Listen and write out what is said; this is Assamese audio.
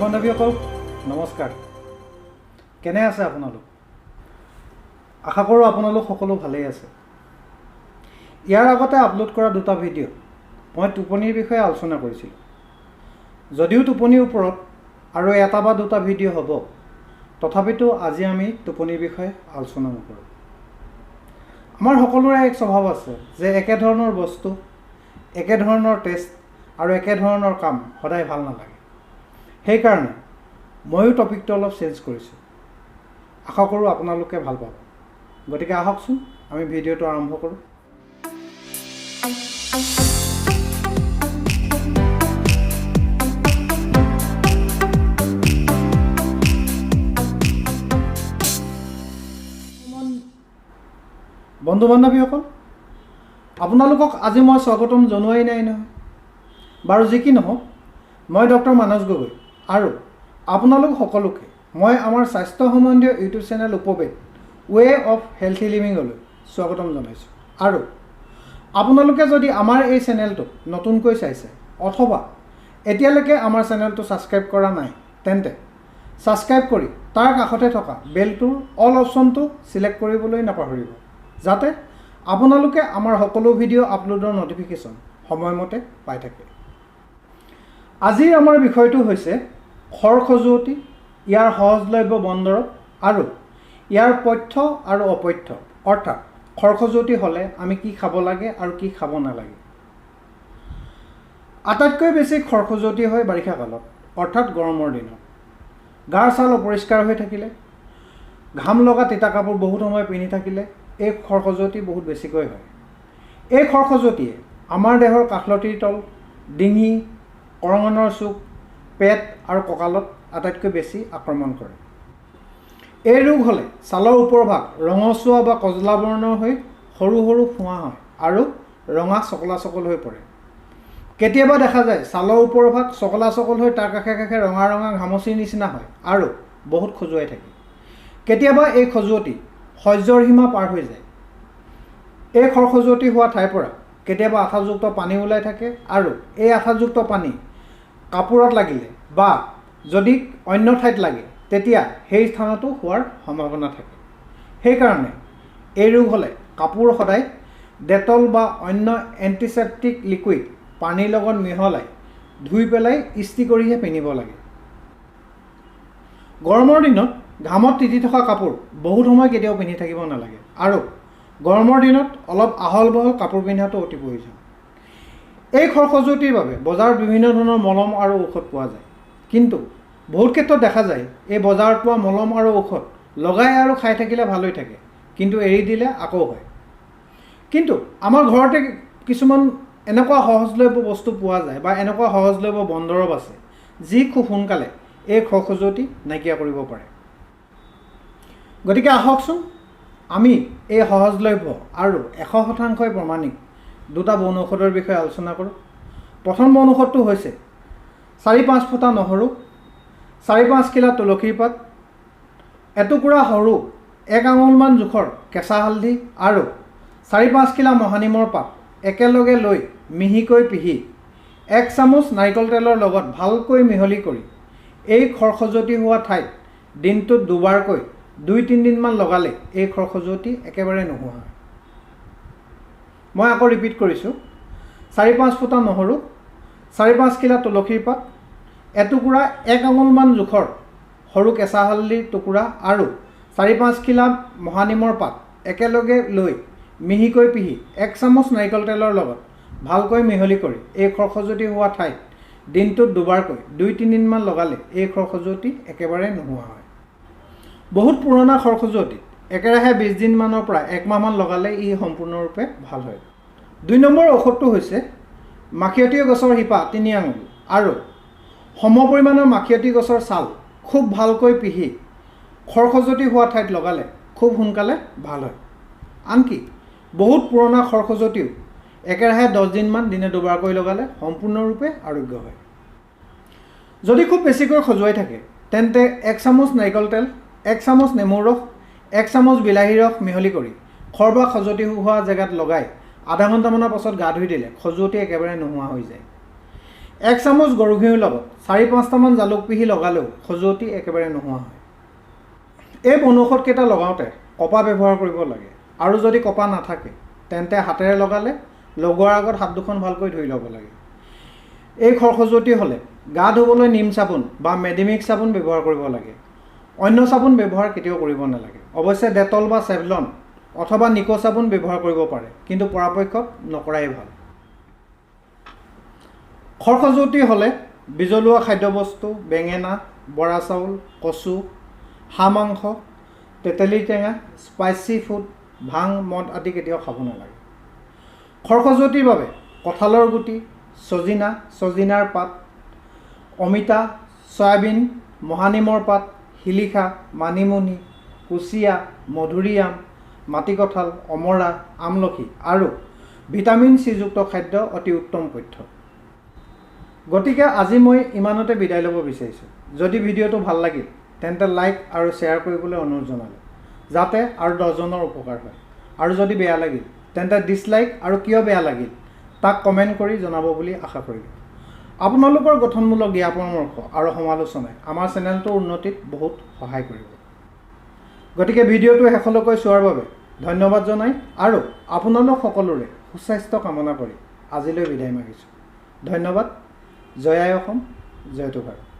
বন্ধু-বান্ধৱীসকল নমস্কাৰ। কেনে আছে আপোনালোক? আশা কৰোঁ আপোনালোক সকলো ভালেই আছে। ইয়াৰ আগতে আপলোড কৰা দুটা ভিডিঅ' মই টোপনিৰ বিষয়ে আলোচনা কৰিছিলোঁ। যদিও টোপনিৰ ওপৰত আৰু এটা বা দুটা ভিডিঅ' হ'ব, তথাপিতো আজি আমি টোপনিৰ বিষয়ে আলোচনা নকৰোঁ। আমাৰ সকলোৰে এক স্বভাৱ আছে যে একেধৰণৰ বস্তু, একেধৰণৰ টেষ্ট আৰু একেধৰণৰ কাম সদায় ভাল নালাগে। সেইকাৰণে ময়ো টপিকটো অলপ চেঞ্জ কৰিছোঁ। আশা কৰোঁ আপোনালোকে ভাল পাব। গতিকে আহকচোন আমি ভিডিঅ'টো আৰম্ভ কৰোঁ। বন্ধু-বান্ধৱীসকল, আপোনালোকক আজি মই স্বাগতম জনোৱাই নাই নহয়। বাৰু যি কি নহওক, মই ডক্টৰ মানস গগৈ আৰু আপোনালোক সকলোকে মই আমাৰ স্বাস্থ্য সম্বন্ধীয় YouTube channel Upaved way of healthy লিভিঙলৈ স্বাগতম জনাইছোঁ। আৰু আপোনালোকে যদি আমাৰ এই চেনেলটো নতুনকৈ চাইছে অথবা এতিয়ালৈকে আমাৰ চেনেলটো ছাবস্ক্ৰাইব কৰা নাই, তেন্তে ছাবস্ক্ৰাইব কৰি তাৰ কাষতে থকা বেলটোৰ অল অপশ্যনটো ছিলেক্ট কৰিবলৈ নাপাহৰিব, যাতে আপোনালোকে আমাৰ সকলো ভিডিঅ' আপলোডৰ ন'টিফিকেশ্যন সময়মতে পাই থাকে। আজিৰ আমাৰ বিষয়টো হৈছে খৰ খজুৱতি, ইয়াৰ সহজলভ্য বনদৰৱ আৰু ইয়াৰ পথ্য আৰু অপথ্য, অৰ্থাৎ খৰ খজুৱতি হ'লে আমি কি খাব লাগে আৰু কি খাব নালাগে। আটাইতকৈ বেছি খৰ খজুৱতি হয় বাৰিষা কালত, অৰ্থাৎ গৰমৰ দিনত। গাৰ ছাল অপৰিষ্কাৰ হৈ থাকিলে, ঘাম লগা তিতা কাপোৰ বহুত সময় পিন্ধি থাকিলে এই খৰ খজুৱতি বহুত বেছিকৈ হয়। এই খৰ খজুৱতিয়ে আমাৰ দেহৰ কাষলতিৰ তল, ডিঙি, কৰঙনৰ চুক, পেট আৰু কঁকালত আটাইতকৈ বেছি আক্ৰমণ কৰে। এই ৰোগ হ'লে ছালৰ ওপৰভাগ ৰঙচুৱা বা কজলা বৰ্ণৰ হৈ সৰু সৰু ফোঁহা হয় আৰু ৰঙা চকলা চকল হৈ পৰে। কেতিয়াবা দেখা যায় ছালৰ ওপৰভাগ চকলা চকল হৈ তাৰ কাষে কাষে ৰঙা ৰঙা ঘামচিৰ নিচিনা হয় আৰু বহুত খজুৱাই থাকে। কেতিয়াবা এই খজুৱতি সহ্যৰ সীমা পাৰ হৈ যায়। এই খৰ খজুৱতি হোৱা ঠাইৰ পৰা কেতিয়াবা আঠাযুক্ত পানী ওলাই থাকে আৰু এই আঠাযুক্ত পানী কাপোৰত লাগিলে বা যদি অন্য ঠাইত লাগে তেতিয়া সেই স্থানতো হোৱাৰ সম্ভাৱনা থাকে। সেইকাৰণে এই ৰোগ হ'লে কাপোৰ সদায় ডেটল বা অন্য এণ্টিছেপ্টিক লিকুইড পানীৰ লগত মিহলাই ধুই পেলাই ইস্ত্ৰি কৰিহে পিন্ধিব লাগে। গৰমৰ দিনত ঘামত তিতি থকা কাপোৰ বহুত সময় কেতিয়াও পিন্ধি থাকিব নালাগে আৰু গৰমৰ দিনত অলপ আহল বহল কাপোৰ পিন্ধাটো অতি প্ৰয়োজন। এই খৰ খজুৱতিৰ বাবে বজাৰত বিভিন্ন ধৰণৰ মলম আৰু ঔষধ পোৱা যায়, কিন্তু বহুত ক্ষেত্ৰত দেখা যায় এই বজাৰত পোৱা মলম আৰু ঔষধ লগাই আৰু খাই থাকিলে ভাল হৈ থাকে, কিন্তু এৰি দিলে আকৌ হয়। কিন্তু আমাৰ ঘৰতে কিছুমান এনেকুৱা সহজলভ্য বস্তু পোৱা যায় বা এনেকুৱা সহজলভ্য বনদৰৱ আছে যি খুব সোনকালে এই খৰ খজুৱতি নাইকিয়া কৰিব পাৰে। গতিকে আহকচোন আমি এই সহজলভ্য আৰু 100% প্ৰমাণিক দুটা বন ঔষধৰ বিষয়ে আলোচনা কৰোঁ। প্ৰথম বন ঔষধটো হৈছে 4-5 ফুটা নহৰু, 4-5 কিলা তুলসীৰ পাত, এটুকুৰা সৰু 1 আঙুলমান জোখৰ কেঁচা হালধি আৰু 4-5 কিলা মহানিমৰ পাত একেলগে লৈ মিহিকৈ পিহি 1 চামুচ নাৰিকল তেলৰ লগত ভালকৈ মিহলি কৰি এই খৰ খজুৱতি হোৱা ঠাইত দিনটোত দুবাৰকৈ 2-3 দিনমান লগালে এই খৰ খজুৱতি একেবাৰে নোহোৱা হয়। মই আকৌ ৰিপিট কৰিছোঁ, 4-5 ফুটা নহৰু, 4-5 কিলা তুলসীৰ পাত, এটুকুৰা 1 আঙুলমান জোখৰ সৰু কেঁচা হালধিৰ টুকুৰা আৰু 4-5 কিলা মহানিমৰ পাত একেলগে লৈ মিহিকৈ পিহি 1 চামুচ নাৰিকল তেলৰ লগত ভালকৈ মিহলি কৰি এই খৰ খজুৱতি হোৱা ঠাইত দিনটোত দুবাৰকৈ 2-3 দিনমান লগালে এই খৰ খজুৱতি একেবাৰে নোহোৱা হয়। বহুত পুৰণা খৰ খজুৱতি একেৰাহে 20 দিনমানৰ পৰা 1 মাহমান লগালে ই সম্পূৰ্ণৰূপে ভাল হয়। 2 নম্বৰ ঔষধটো হৈছে মাখিয়তী গছৰ শিপা 3 আঙুল আৰু সম পৰিমাণৰ মাখিয়তী গছৰ ছাল খুব ভালকৈ পিহি খৰ খজুৱতি হোৱা ঠাইত লগালে খুব সোনকালে ভাল হয়। আনকি বহুত পুৰণা খৰ খজুৱতিও একেৰাহে 10 দিনমান দিনে দুবাৰকৈ লগালে সম্পূৰ্ণৰূপে আৰোগ্য হয়। যদি খুব বেছিকৈ খজুৱাই থাকে তেন্তে 1 চামুচ নাৰিকল তেল, 1 চামুচ নেমুৰ ৰস, 1 চামুচ বিলাহী ৰস মিহলি কৰি খৰ বা খজুৱতি হোৱা জেগাত লগাই আধা ঘণ্টামানৰ পাছত গা ধুই দিলে খজুৱতি একেবাৰে নোহোৱা হৈ যায়। 1 চামুচ গৰু ঘিউৰ লগত 4-5টামান জালুক পিহি লগালেও খজুৱতি একেবাৰে নোহোৱা হয়। এই বনৌষধকেইটা লগাওঁতে কপা ব্যৱহাৰ কৰিব লাগে, আৰু যদি কপা নাথাকে তেন্তে হাতেৰে লগালে লগোৱাৰ আগত হাত দুখন ভালকৈ ধুই ল'ব লাগে। এই খৰখজুৱতি হ'লে গা ধুবলৈ নিম চাবোন বা মেডিমিক্স চাবোন ব্যৱহাৰ কৰিব লাগে। অন্য চাবোন ব্যৱহাৰ কেতিয়াও কৰিব নালাগে। অৱশ্যে ডেটল বা চেভলন অথবা নিকো চাবোন ব্যৱহাৰ কৰিব পাৰে, কিন্তু পৰাপক্ষত নকৰাই ভাল। খৰখজুৱতি হ'লে বিজলুৱা খাদ্যবস্তু, বেঙেনা, বৰা চাউল, কচু, হাঁহ মাংস, তেতেলী টেঙা, স্পাইচি ফুড, ভাং, মদ আদি কেতিয়াও খাব নালাগে। খৰখজুৱতিৰ বাবে কঁঠালৰ গুটি, ছজিনা, ছজিনাৰ পাত, অমিতা, চয়াবিন, মহানিমৰ পাত, শিলিখা, মানিমুনি, কুচিয়া, মধুৰিআম, মাটিকঁঠাল, অমৰা, আমলখি আৰু ভিটামিন চিযুক্ত খাদ্য অতি উত্তম পথ্য। গতিকে আজি মই ইমানতে বিদায় ল'ব বিচাৰিছোঁ। যদি ভিডিঅ'টো ভাল লাগিল তেন্তে লাইক আৰু শ্বেয়াৰ কৰিবলৈ অনুৰোধ জনালোঁ, যাতে আৰু 10জনৰ উপকাৰ হয়। আৰু যদি বেয়া লাগিল তেন্তে ডিছলাইক আৰু কিয় বেয়া লাগিল তাক কমেণ্ট কৰি জনাব বুলি আশা কৰিলোঁ। আপোনালোকৰ গঠনমূলক দিহা পৰামৰ্শ আৰু সমালোচনাই আমাৰ চেনেলটোৰ উন্নতিত বহুত সহায় কৰিব। গতিকে ভিডিঅ'টো শেষলৈকৈ চোৱাৰ বাবে ধন্যবাদ জনাই আৰু আপোনালোক সকলোৰে সুস্বাস্থ্য কামনা কৰি আজিলৈ বিদায় মাগিছোঁ। ধন্যবাদ। জয় আই অসম, জয়তো ভাৰত।